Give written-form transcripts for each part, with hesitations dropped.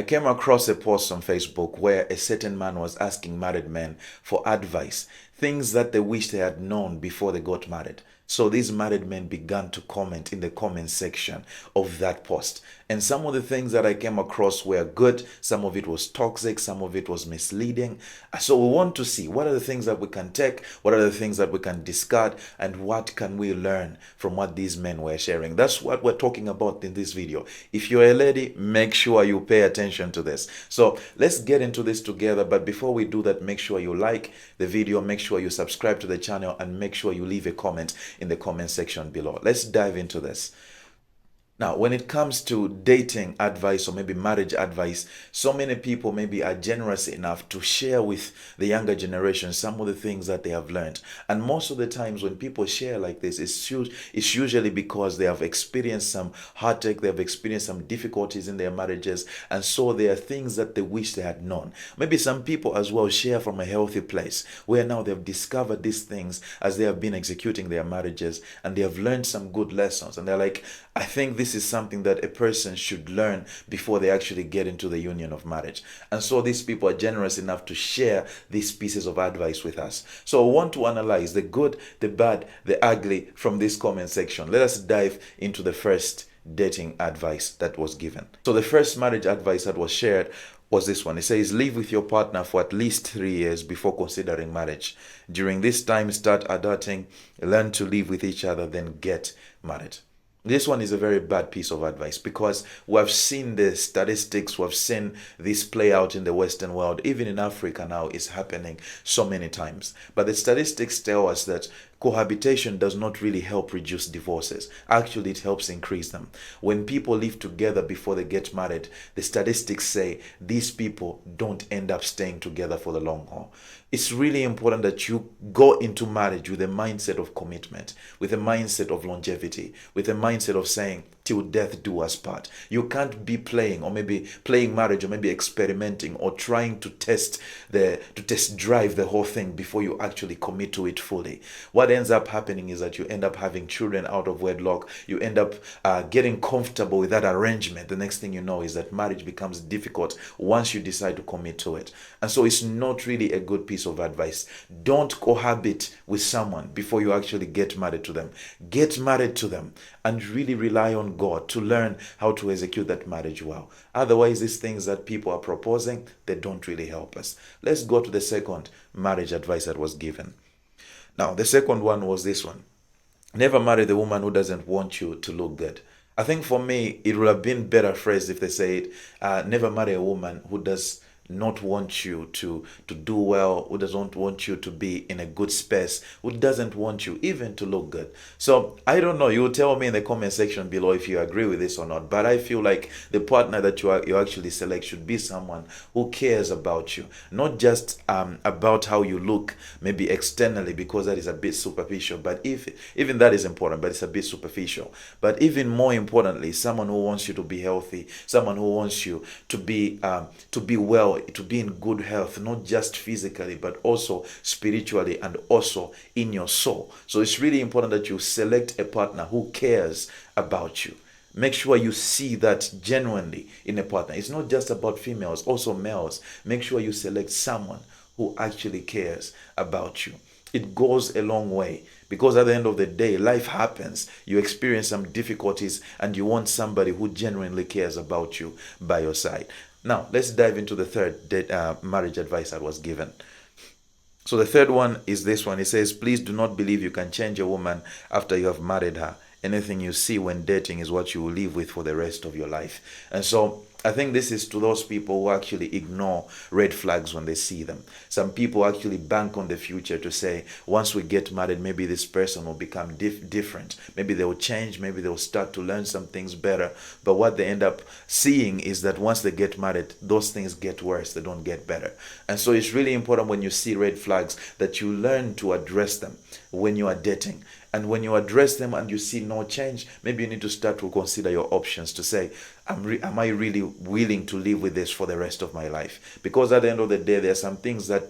came across a post on Facebook where a certain man was asking married men for advice, things that they wish they had known before they got married. So these married men began to comment in the comment section of that post. And some of the things that I came across were good, some of it was toxic, some of it was misleading. So we want to see what are the things that we can take, what are the things that we can discard, and what can we learn from what these men were sharing. That's what we're talking about in this video. If you're a lady, make sure you pay attention to this. So let's get into this together. But before we do that, make sure you like the video, make sure you subscribe to the channel, and make sure you leave a comment in the comment section below. Let's dive into this. Now, when it comes to dating advice or maybe marriage advice, so many people maybe are generous enough to share with the younger generation some of the things that they have learned. And most of the times when people share like this, it's usually because they have experienced some heartache, they have experienced some difficulties in their marriages, and so there are things that they wish they had known. Maybe some people as well share from a healthy place where now they've discovered these things as they have been executing their marriages, and they have learned some good lessons, and they're like, I think this is something that a person should learn before they actually get into the union of marriage. And so these people are generous enough to share these pieces of advice with us. So I want to analyze the good, the bad, the ugly from this comment section. Let us dive into the first dating advice that was given. So the first marriage advice that was shared was this one. It says, live with your partner for at least 3 years before considering marriage. During this time, start adulting, learn to live with each other, then get married. This one is a very bad piece of advice because we've seen the statistics, we've seen this play out in the Western world, even in Africa now, it's happening so many times. But the statistics tell us that cohabitation does not really help reduce divorces. Actually, it helps increase them. When people live together before they get married, the statistics say these people don't end up staying together for the long haul. It's really important that you go into marriage with a mindset of commitment, with a mindset of longevity, with a mindset of saying, till death do us part. You can't be playing or maybe playing marriage or maybe experimenting or trying to test drive the whole thing before you actually commit to it fully. What ends up happening is that you end up having children out of wedlock. You end up getting comfortable with that arrangement. The next thing you know is that marriage becomes difficult once you decide to commit to it. And so it's not really a good piece of advice. Don't cohabit with someone before you actually get married to them. Get married to them and really rely on God to learn how to execute that marriage well. Otherwise, these things that people are proposing, they don't really help us. Let's go to the second marriage advice that was given. Now, the second one was this one. Never marry the woman who doesn't want you to look good. I think for me, it would have been better phrased if they said, never marry a woman who does not want you to do well, who doesn't want you to be in a good space, who doesn't want you even to look good. So I don't know, you tell me in the comment section below if you agree with this or not, but I feel like the partner that you actually select should be someone who cares about you, not just about how you look maybe externally, because that is a bit superficial, but even that is important, but it's a bit superficial. But even more importantly, someone who wants you to be healthy, someone who wants you to be well, to be in good health, not just physically, but also spiritually and also in your soul. So it's really important that you select a partner who cares about you. Make sure you see that genuinely in a partner. It's not just about females, also males. Make sure you select someone who actually cares about you. It goes a long way, because at the end of the day, life happens. You experience some difficulties and you want somebody who genuinely cares about you by your side. Now, let's dive into the third marriage advice that was given. So the third one is this one. It says, please do not believe you can change a woman after you have married her. Anything you see when dating is what you will live with for the rest of your life. And so I think this is to those people who actually ignore red flags when they see them. Some people actually bank on the future to say, once we get married, maybe this person will become different. Maybe they will change. Maybe they will start to learn some things better. But what they end up seeing is that once they get married, those things get worse. They don't get better. And so it's really important when you see red flags that you learn to address them when you are dating. And when you address them and you see no change, maybe you need to start to consider your options to say, am I really willing to live with this for the rest of my life? Because at the end of the day, there are some things that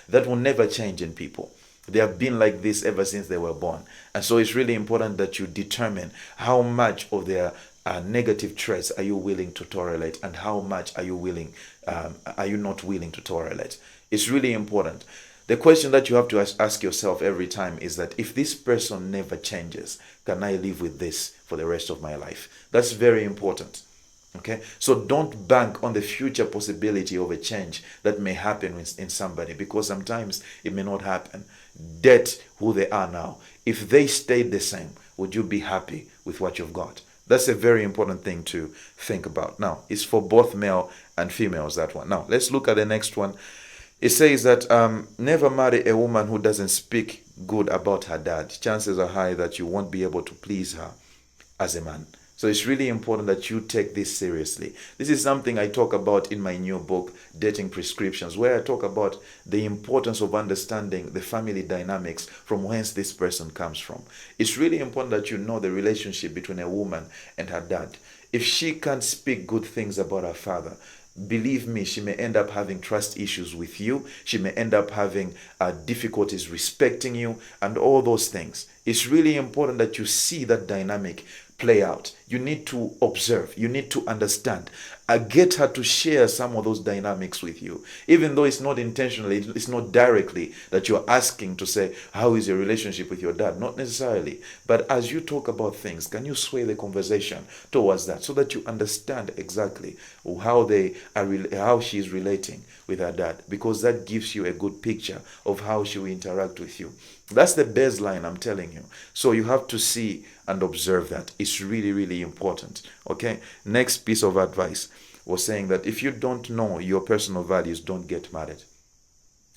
will never change in people. They have been like this ever since they were born. And so it's really important that you determine how much of their negative traits are you willing to tolerate, and how much are you willing, are you not willing to tolerate? It's really important. The question that you have to ask yourself every time is that if this person never changes, can I live with this for the rest of my life? That's very important. Okay, so don't bank on the future possibility of a change that may happen in somebody, because sometimes it may not happen. Date who they are now. If they stayed the same, would you be happy with what you've got? That's a very important thing to think about. Now, it's for both male and females, that one. Now, let's look at the next one. It says that never marry a woman who doesn't speak good about her dad. Chances are high that you won't be able to please her as a man. So it's really important that you take this seriously. This is something I talk about in my new book, Dating Prescriptions, where I talk about the importance of understanding the family dynamics from whence this person comes from. It's really important that you know the relationship between a woman and her dad. If she can't speak good things about her father, believe me, she may end up having trust issues with you. She may end up having difficulties respecting you and all those things. It's really important that you see that dynamic play out. You need to observe. You need to understand. Get her to share some of those dynamics with you. Even though it's not intentionally, it's not directly that you're asking to say, how is your relationship with your dad? Not necessarily. But as you talk about things, can you sway the conversation towards that so that you understand exactly how they are, how she's relating with her dad? Because that gives you a good picture of how she will interact with you. That's the baseline, I'm telling you. So you have to see and observe that. It's really, really important. Okay. Next piece of advice was saying that if you don't know your personal values, don't get married.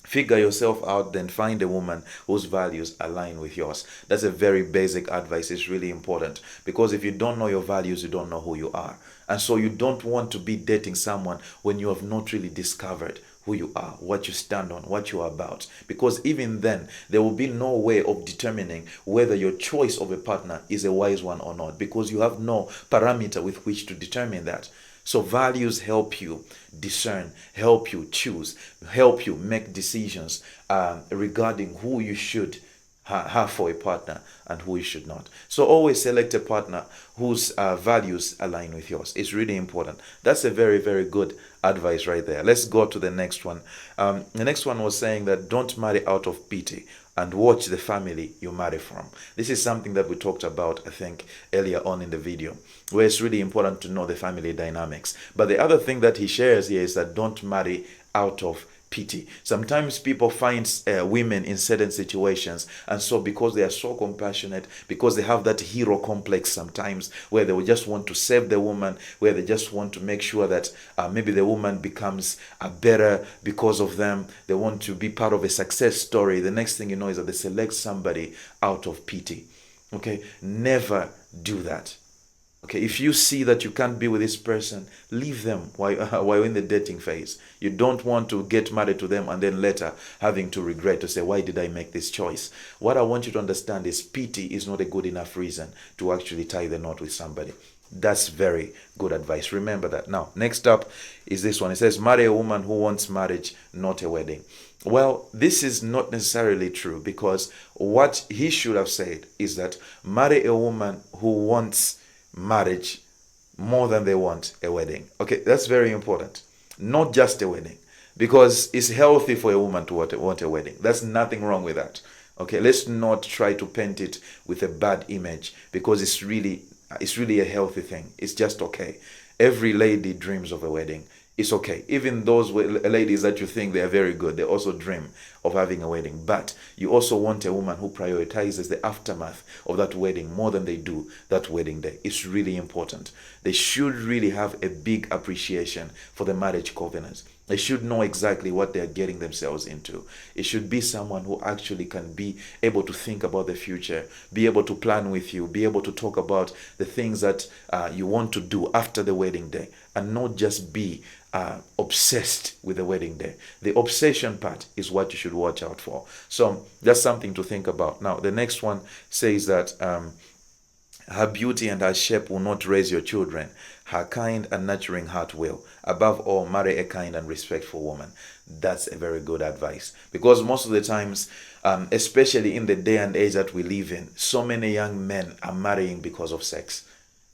Figure yourself out, then find a woman whose values align with yours. That's a very basic advice. It's really important, because if you don't know your values, you don't know who you are. And so you don't want to be dating someone when you have not really discovered who you are, what you stand on, what you are about. Because even then, there will be no way of determining whether your choice of a partner is a wise one or not, because you have no parameter with which to determine that. So values help you discern, help you choose, help you make decisions regarding who you should have for a partner and who you should not. So always select a partner whose values align with yours. It's really important. That's a very, very good advice right there. Let's go to the next one. The next one was saying that don't marry out of pity, and watch the family you marry from. This is something that we talked about, I think, earlier on in the video, where it's really important to know the family dynamics. But the other thing that he shares here is that don't marry out of pity. Sometimes people find women in certain situations, and so because they are so compassionate, because they have that hero complex sometimes, where they will just want to save the woman, where they just want to make sure that maybe the woman becomes better because of them. They want to be part of a success story. The next thing you know is that they select somebody out of pity. Okay, never do that. Okay, if you see that you can't be with this person, leave them while you're in the dating phase. You don't want to get married to them and then later having to regret to say, why did I make this choice? What I want you to understand is pity is not a good enough reason to actually tie the knot with somebody. That's very good advice. Remember that. Now, next up is this one. It says, marry a woman who wants marriage, not a wedding. Well, this is not necessarily true, because what he should have said is that marry a woman who wants marriage more than they want a wedding. Okay, that's very important. Not just a wedding, because it's healthy for a woman to want a wedding. There's nothing wrong with that. Okay, let's not try to paint it with a bad image, because it's really a healthy thing. It's just okay. Every lady dreams of a wedding. It's okay. Even those ladies that you think they are very good, they also dream of having a wedding. But you also want a woman who prioritizes the aftermath of that wedding more than they do that wedding day. It's really important. They should really have a big appreciation for the marriage covenant. They should know exactly what they're getting themselves into. It should be someone who actually can be able to think about the future, be able to plan with you, be able to talk about the things that you want to do after the wedding day, and not just be obsessed with the wedding day. The obsession part is what you should watch out for. So that's something to think about. Now, the next one says that her beauty and her shape will not raise your children. Her kind and nurturing heart will. Above all, marry a kind and respectful woman. That's a very good advice. Because most of the times, especially in the day and age that we live in, so many young men are marrying because of sex.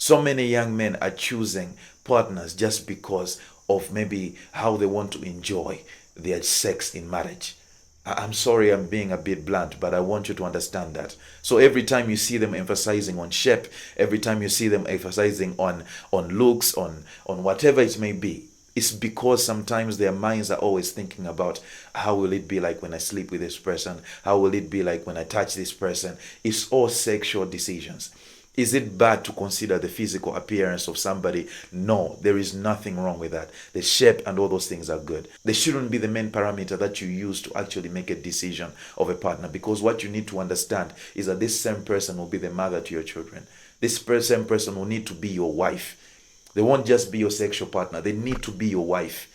So many young men are choosing partners just because of maybe how they want to enjoy their sex in marriage. I'm sorry I'm being a bit blunt, but I want you to understand that. So every time you see them emphasizing on shape, every time you see them emphasizing on looks, on whatever it may be, it's because sometimes their minds are always thinking about how will it be like when I sleep with this person? How will it be like when I touch this person? It's all sexual decisions. Is it bad to consider the physical appearance of somebody? No, there is nothing wrong with that. The shape and all those things are good. They shouldn't be the main parameter that you use to actually make a decision of a partner, because what you need to understand is that this same person will be the mother to your children. This same person will need to be your wife. They won't just be your sexual partner. They need to be your wife.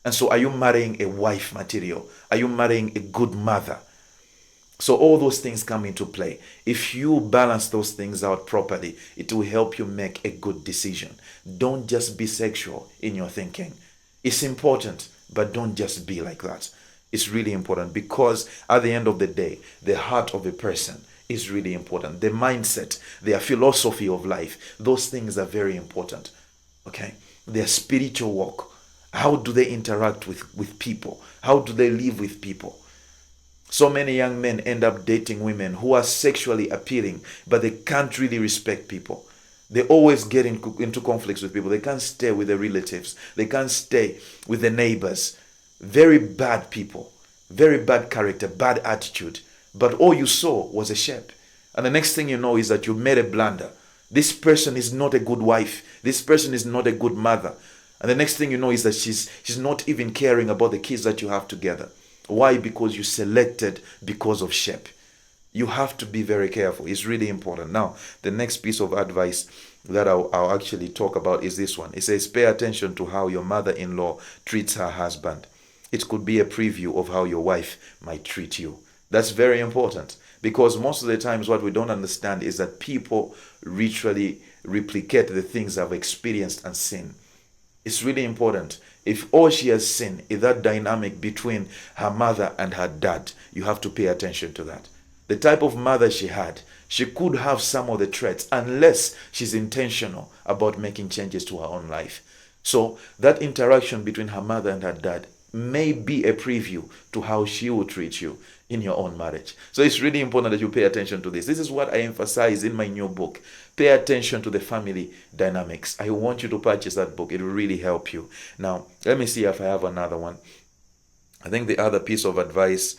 And so are you marrying a wife material? Are you marrying a good mother? So all those things come into play. If you balance those things out properly, it will help you make a good decision. Don't just be sexual in your thinking. It's important, but don't just be like that. It's really important, because at the end of the day, the heart of a person is really important. The mindset, their philosophy of life, those things are very important. Okay? Their spiritual walk. How do they interact with people? How do they live with people? So many young men end up dating women who are sexually appealing, but they can't really respect people. They always get into conflicts with people. They can't stay with their relatives. They can't stay with the neighbors. Very bad people, very bad character, bad attitude. But all you saw was a shape. And the next thing you know is that you made a blunder. This person is not a good wife. This person is not a good mother. And the next thing you know is that she's not even caring about the kids that you have together. Why? Because you selected because of shape. You have to be very careful. It's really important. Now, the next piece of advice that I'll actually talk about is this one. It says, pay attention to how your mother-in-law treats her husband. It could be a preview of how your wife might treat you. That's very important, because most of the times what we don't understand is that people literally replicate the things I've experienced and seen. It's really important. If all she has seen is that dynamic between her mother and her dad, you have to pay attention to that. The type of mother she had, she could have some of the traits unless she's intentional about making changes to her own life. So that interaction between her mother and her dad may be a preview to how she will treat you in your own marriage. So it's really important that you pay attention to this. This is what I emphasize in my new book. Pay attention to the family dynamics. I want you to purchase that book. It will really help you. Now, let me see if I have another one. I think the other piece of advice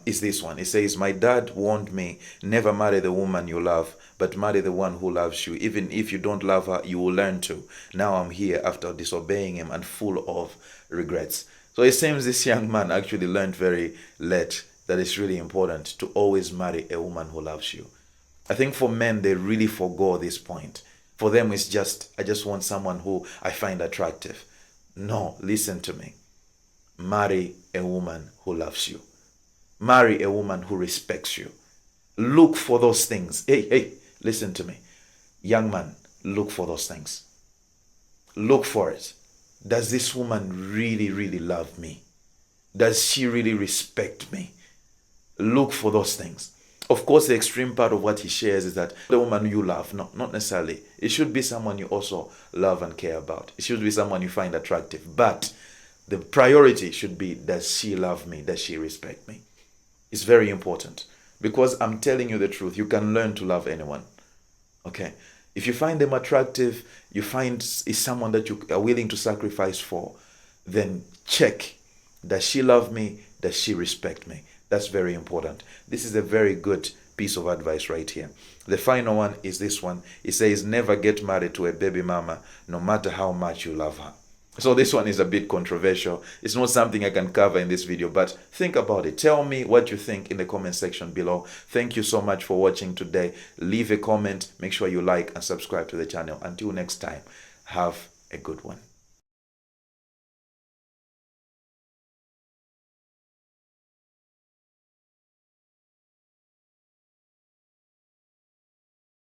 is this one. It says, my dad warned me, never marry the woman you love, but marry the one who loves you. Even if you don't love her, you will learn to. Now I'm here after disobeying him and full of regrets. So it seems this young man actually learned very late that it's really important to always marry a woman who loves you. I think for men, they really forgo this point. For them, it's just, I just want someone who I find attractive. No, listen to me. Marry a woman who loves you. Marry a woman who respects you. Look for those things. Hey, listen to me. Young man, look for those things. Look for it. Does this woman really, really love me? Does she really respect me? Look for those things. Of course, the extreme part of what he shares is that the woman you love, no, not necessarily. It should be someone you also love and care about. It should be someone you find attractive. But the priority should be, does she love me? Does she respect me? It's very important, because I'm telling you the truth. You can learn to love anyone. Okay? If you find them attractive, you find is someone that you are willing to sacrifice for, then check. Does she love me? Does she respect me? That's very important. This is a very good piece of advice right here. The final one is this one. It says, never get married to a baby mama, no matter how much you love her. So this one is a bit controversial. It's not something I can cover in this video, but think about it. Tell me what you think in the comment section below. Thank you so much for watching today. Leave a comment. Make sure you like and subscribe to the channel. Until next time, have a good one.